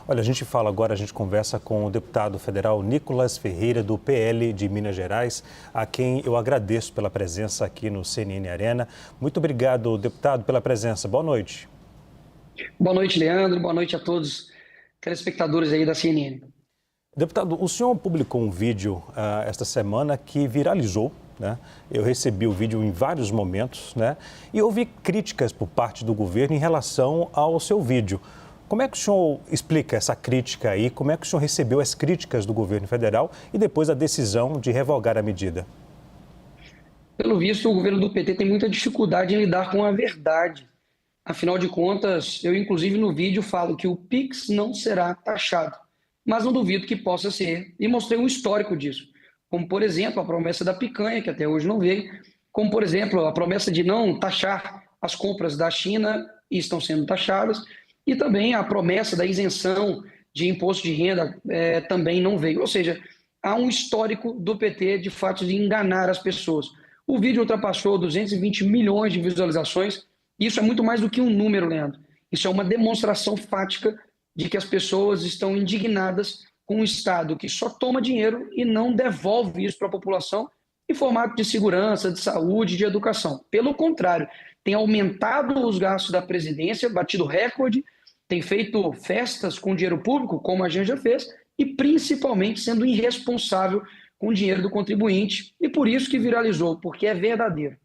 Olha, a gente fala agora, a gente conversa com o deputado federal Nicolas Ferreira, do PL de Minas Gerais, a quem eu agradeço pela presença aqui no CNN Arena. Muito obrigado, deputado, pela presença. Boa noite. Boa noite, Leandro. Boa noite a todos os telespectadores aí da CNN. Deputado, o senhor publicou um vídeo esta semana que viralizou, né? Eu recebi o vídeo em vários momentos, né? E houve críticas por parte do governo em relação ao seu vídeo. Como é que o senhor explica essa crítica aí? Como é que o senhor recebeu as críticas do governo federal e depois a decisão de revogar a medida? Pelo visto, o governo do PT tem muita dificuldade em lidar com a verdade. Afinal de contas, eu inclusive no vídeo falo que o Pix não será taxado, mas não duvido que possa ser, e mostrei um histórico disso, como por exemplo a promessa da picanha, que até hoje não veio, como por exemplo a promessa de não taxar as compras da China, e estão sendo taxadas, e também a promessa da isenção de imposto de renda também não veio. Ou seja, há um histórico do PT de fato de enganar as pessoas. O vídeo ultrapassou 220 milhões de visualizações. Isso é muito mais do que um número, Leandro. Isso é uma demonstração fática de que as pessoas estão indignadas com um Estado que só toma dinheiro e não devolve isso para a população em formato de segurança, de saúde, de educação. Pelo contrário, tem aumentado os gastos da presidência, batido recorde, tem feito festas com dinheiro público, como a gente já fez, e principalmente sendo irresponsável com o dinheiro do contribuinte. E por isso que viralizou, porque é verdadeiro.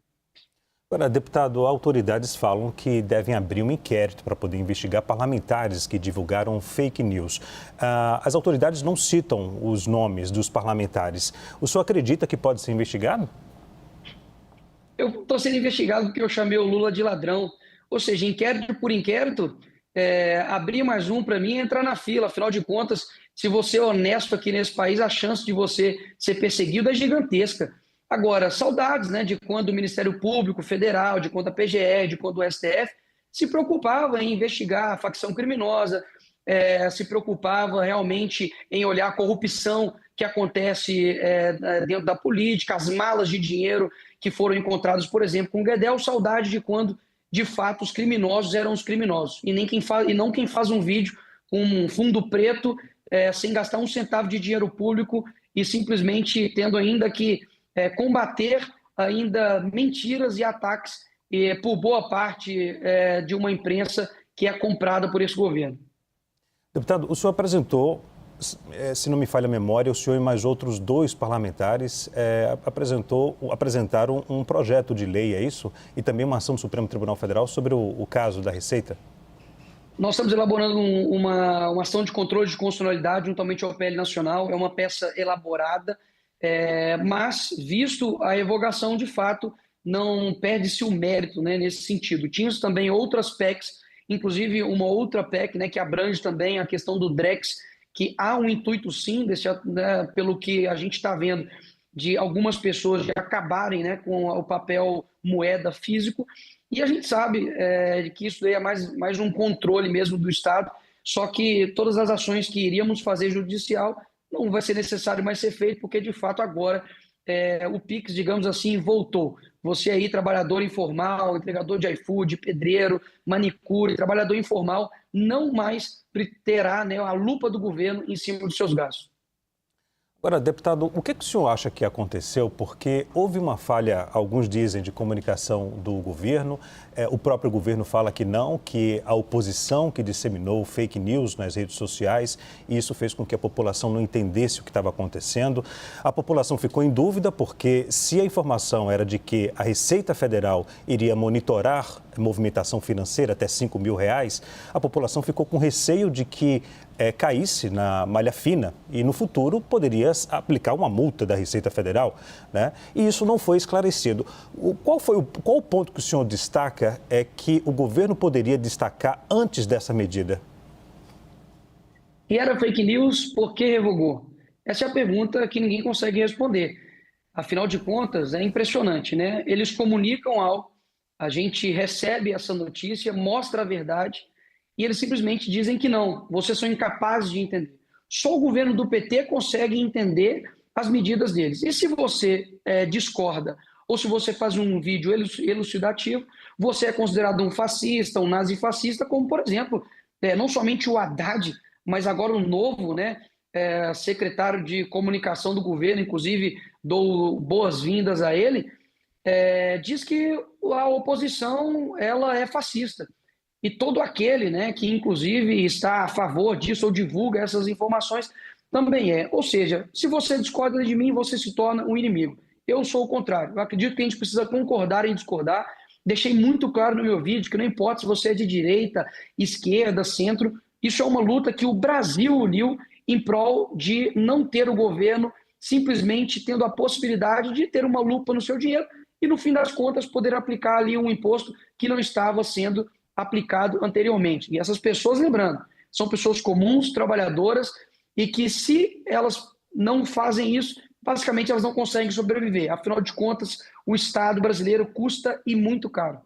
Agora, deputado, autoridades falam que devem abrir um inquérito para poder investigar parlamentares que divulgaram fake news. As autoridades não citam os nomes dos parlamentares. O senhor acredita que pode ser investigado? Eu estou sendo investigado porque eu chamei o Lula de ladrão. Ou seja, inquérito por inquérito, abrir mais um para mim é entrar na fila. Afinal de contas, se você é honesto aqui nesse país, a chance de você ser perseguido é gigantesca. Agora, saudades, né, de quando o Ministério Público Federal, de quando a PGR, de quando o STF se preocupava em investigar a facção criminosa, se preocupava realmente em olhar a corrupção que acontece dentro da política, as malas de dinheiro que foram encontradas, por exemplo, com o Guedel. Saudade de quando, de fato, os criminosos eram os criminosos e não quem faz um vídeo com um fundo preto sem gastar um centavo de dinheiro público e simplesmente tendo ainda que combater ainda mentiras e ataques por boa parte de uma imprensa que é comprada por esse governo. Deputado, o senhor apresentou, se não me falha a memória, o senhor e mais outros dois parlamentares apresentaram um projeto de lei, é isso? E também uma ação do Supremo Tribunal Federal sobre o caso da Receita? Nós estamos elaborando uma ação de controle de constitucionalidade juntamente ao PL Nacional. É uma peça elaborada, mas, visto a revogação, de fato, não perde-se o mérito, né, nesse sentido. Tínhamos também outras PECs, inclusive uma outra PEC, né, que abrange também a questão do Drex, que há um intuito, sim, pelo que a gente está vendo, de algumas pessoas de acabarem, né, com o papel moeda físico. E a gente sabe que isso daí é mais um controle mesmo do Estado, só que todas as ações que iríamos fazer judicial não vai ser necessário mais ser feito, porque de fato agora o Pix, digamos assim, voltou. Você aí, trabalhador informal, entregador de iFood, pedreiro, manicure, trabalhador informal, não mais terá, né, a lupa do governo em cima dos seus gastos. Agora, deputado, o que o senhor acha que aconteceu? Porque houve uma falha, alguns dizem, de comunicação do governo. O próprio governo fala que não, que a oposição que disseminou fake news nas redes sociais, e isso fez com que a população não entendesse o que estava acontecendo. A população ficou em dúvida porque se a informação era de que a Receita Federal iria monitorar a movimentação financeira até R$ 5.000, a população ficou com receio de que caísse na malha fina e no futuro poderia aplicar uma multa da Receita Federal, né? E isso não foi esclarecido. Qual o ponto que o senhor destaca que o governo poderia destacar antes dessa medida? E era fake news, por que revogou? Essa é a pergunta que ninguém consegue responder. Afinal de contas, é impressionante, né? Eles comunicam algo, a gente recebe essa notícia, mostra a verdade, e eles simplesmente dizem que não, vocês são incapazes de entender. Só o governo do PT consegue entender as medidas deles. E se você discorda, ou se você faz um vídeo elucidativo, você é considerado um fascista, um nazifascista, como, por exemplo, não somente o Haddad mas agora o novo, né, secretário de comunicação do governo, inclusive dou boas-vindas a ele, diz que a oposição ela é fascista. E todo aquele, né, que inclusive está a favor disso ou divulga essas informações também é. Ou seja, se você discorda de mim, você se torna um inimigo. Eu sou o contrário. Eu acredito que a gente precisa concordar em discordar. Deixei muito claro no meu vídeo que não importa se você é de direita, esquerda, centro, isso é uma luta que o Brasil uniu em prol de não ter o governo simplesmente tendo a possibilidade de ter uma lupa no seu dinheiro e, no fim das contas, poder aplicar ali um imposto que não estava sendo aplicado anteriormente. E essas pessoas, lembrando, são pessoas comuns, trabalhadoras, e que se elas não fazem isso, basicamente elas não conseguem sobreviver. Afinal de contas, o Estado brasileiro custa e muito caro.